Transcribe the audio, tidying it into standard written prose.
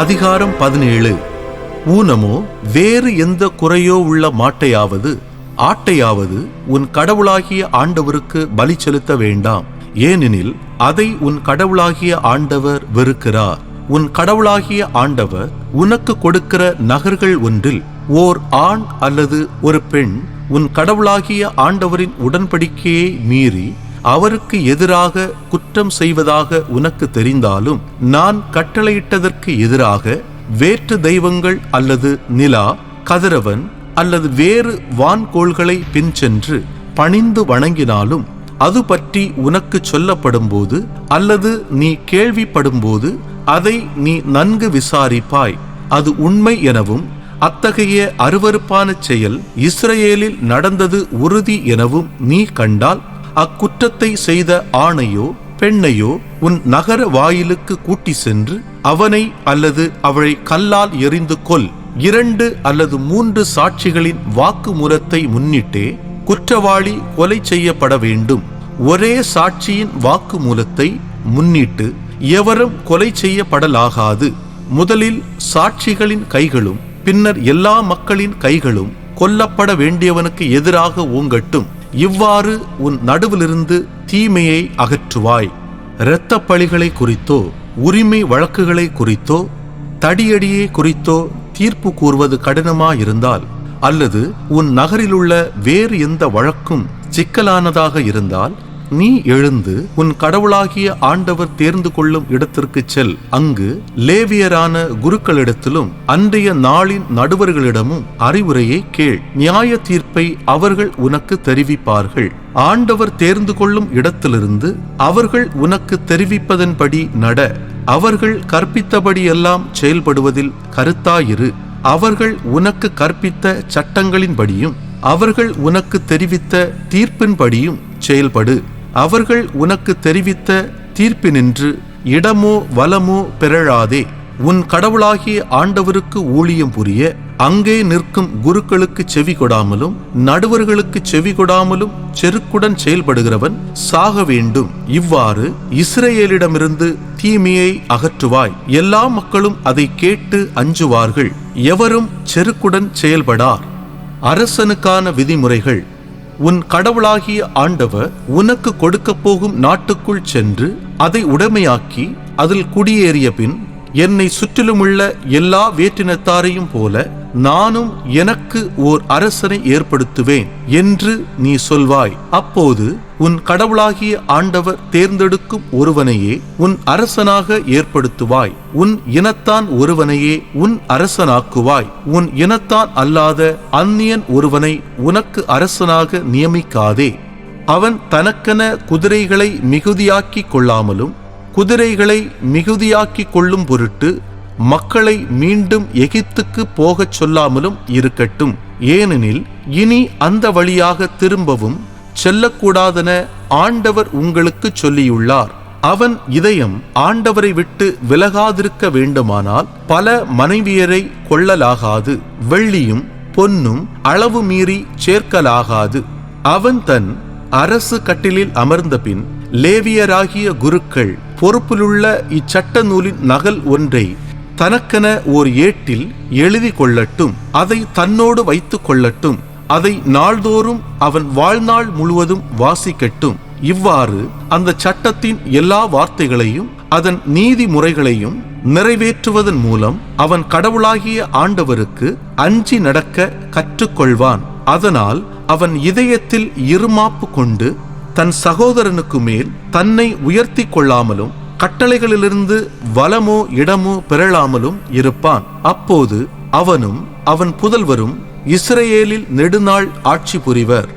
அதிகாரம் 17. ஊனமோ வேறு எந்த குறையோ உள்ள மாட்டையாவது ஆட்டையாவது உன் கடவுளாகிய ஆண்டவருக்கு பலி செலுத்த வேண்டாம். ஏனெனில் அதை உன் கடவுளாகிய ஆண்டவர் வெறுக்கிறார். உன் கடவுளாகிய ஆண்டவர் உனக்கு கொடுக்கிற நகர்கள் ஒன்றில் ஓர் ஆண் அல்லது ஒரு பெண் உன் கடவுளாகிய ஆண்டவரின் உடன்படிக்கையை மீறி அவருக்கு எதிராக குற்றம் செய்வதாக உனக்கு தெரிந்தாலும், நான் கட்டளையிட்டதற்கு எதிராக வேற்று தெய்வங்கள் அல்லது நிலா, கதிரவன் அல்லது வேறு வான்கோள்களை பின்சென்று பணிந்து வணங்கினாலும், அது பற்றி உனக்கு சொல்லப்படும்போது அல்லது நீ கேள்விப்படும்போது அதை நீ நன்கு விசாரிப்பாய். அது உண்மை எனவும் அத்தகைய அருவருப்பான செயல் இஸ்ரவேலில் நடந்தது உறுதி எனவும் நீ கண்டால், அக்குற்றத்தை செய்த ஆணையோ பெண்ணையோ உன் நகர வாயிலுக்கு கூட்டி சென்று அவனை அல்லது அவளை கல்லால் எறிந்து கொல். 2 அல்லது 3 சாட்சிகளின் வாக்குமூலத்தை முன்னிட்டே குற்றவாளி கொலை செய்யப்பட வேண்டும். ஒரே சாட்சியின் வாக்குமூலத்தை முன்னிட்டு எவரும் கொலை செய்யப்படலாகாது. முதலில் சாட்சிகளின் கைகளும் பின்னர் எல்லா மக்களின் கைகளும் கொல்லப்பட வேண்டியவனுக்கு எதிராக ஓங்கட்டும். இவ்வாறு உன் நடுவிலிருந்து தீமையை அகற்றுவாய். இரத்த பழிகளை குறித்தோ உரிமை வழக்குகளை குறித்தோ தடியடியை குறித்தோ தீர்ப்பு கூறுவது கடினமாயிருந்தால், அல்லது உன் நகரிலுள்ள வேறு எந்த வழக்கும் சிக்கலானதாக இருந்தால், நீ எழுந்து உன் கடவுளாகிய ஆண்டவர் தேர்ந்து கொள்ளும் இடத்திற்கு செல். அங்கு லேவியரான குருக்களிடத்திலும் அன்றைய நாளின் நடுவர்களிடமும் அறிவுரையை கேள். நியாய தீர்ப்பை அவர்கள் உனக்கு தெரிவிப்பார்கள். ஆண்டவர் தேர்ந்து கொள்ளும் இடத்திலிருந்து அவர்கள் உனக்கு தெரிவிப்பதன்படி நட. அவர்கள் கற்பித்தபடியெல்லாம் செயல்படுவதில் கருத்தாயிரு. அவர்கள் உனக்கு கற்பித்த சட்டங்களின்படியும் அவர்கள் உனக்கு தெரிவித்த தீர்ப்பின்படியும் செயல்படு. அவர்கள் உனக்கு தெரிவித்த தீர்ப்பினின்று இடமோ வலமோ பிறழாதே. உன் கடவுளாகிய ஆண்டவருக்கு ஊழியம் புரிய அங்கே நிற்கும் குருக்களுக்கு செவி கொடாமலும் நடுவர்களுக்கு செவி கொடாமலும் செருக்குடன் செயல்படுகிறவன் சாக வேண்டும். இவ்வாறு இஸ்ரவேலிடமிருந்து தீமையை அகற்றுவாய். எல்லா மக்களும் அதை கேட்டு அஞ்சுவார்கள். எவரும் செருக்குடன் செயல்படார். அரசனுக்கான விதிமுறைகள். உன் கடவுளாகிய ஆண்டவர் உனக்கு கொடுக்கப் போகும் நாட்டுக்குள் சென்று அதை உடைமையாக்கி அதில் குடியேறிய பின், என்னை சுற்றிலுமுள்ள எல்லா வேற்றினத்தாரையும் போல நானும் எனக்கு ஓர் அரசனை ஏற்படுத்துவேன் என்று நீ சொல்வாய். அப்போது உன் கடவுளாகிய ஆண்டவர் தேர்ந்தெடுக்கும் ஒருவனையே உன் அரசனாக ஏற்படுத்துவாய். உன் இனத்தான் ஒருவனையே உன் அரசனாக்குவாய். உன் இனத்தான் அல்லாத அந்நியன் ஒருவனை உனக்கு அரசனாக நியமிக்காதே. அவன் தனக்கென குதிரைகளை மிகுதியாக்கிக் கொள்ளாமலும் குதிரைகளை மிகுதியாக்கிக் கொள்ளும் பொருட்டு மக்களை மீண்டும் எகிப்துக்கு போகச் சொல்லாமலும் இருக்கட்டும். ஏனெனில் இனி அந்த வழியாக திரும்பவும் செல்லக்கூடாதென ஆண்டவர் உங்களுக்கு சொல்லியுள்ளார். அவன் இதயம் ஆண்டவரை விட்டு விலகாதிருக்க வேண்டுமானால் பல மனைவியரை கொள்ளலாகாது. வெள்ளியும் பொன்னும் அளவு மீறி சேர்க்கலாகாது. அவன் தன் அரசு கட்டிலில் அமர்ந்த பின் லேவியராகிய குருக்கள் பொறுப்பிலுள்ள இச்சட்ட நூலின் நகல் ஒன்றை தனக்கென ஓர் ஏட்டில் எழுதி கொள்ளட்டும். அதை தன்னோடு வைத்துக் கொள்ளட்டும். அதை நாள்தோறும் அவன் வாழ்நாள் முழுவதும் வாசிக்கட்டும். இவ்வாறு அந்த சட்டத்தின் எல்லா வார்த்தைகளையும் அதன் நீதிமுறைகளையும் நிறைவேற்றுவதன் மூலம் அவன் கடவுளாகிய ஆண்டவருக்கு அஞ்சி நடக்க கற்றுக்கொள்வான். அதனால் அவன் இதயத்தில் இருமாப்பு கொண்டு தன் சகோதரனுக்கு மேல் தன்னை உயர்த்தி கொள்ளாமலும் கட்டளைகளிலிருந்து வலமோ இடமோ பெறலாமலும் இருப்பான். அப்போது அவனும் அவன் புதல்வரும் இஸ்ரவேலில் நெடுநாள் ஆட்சி புரிவர்.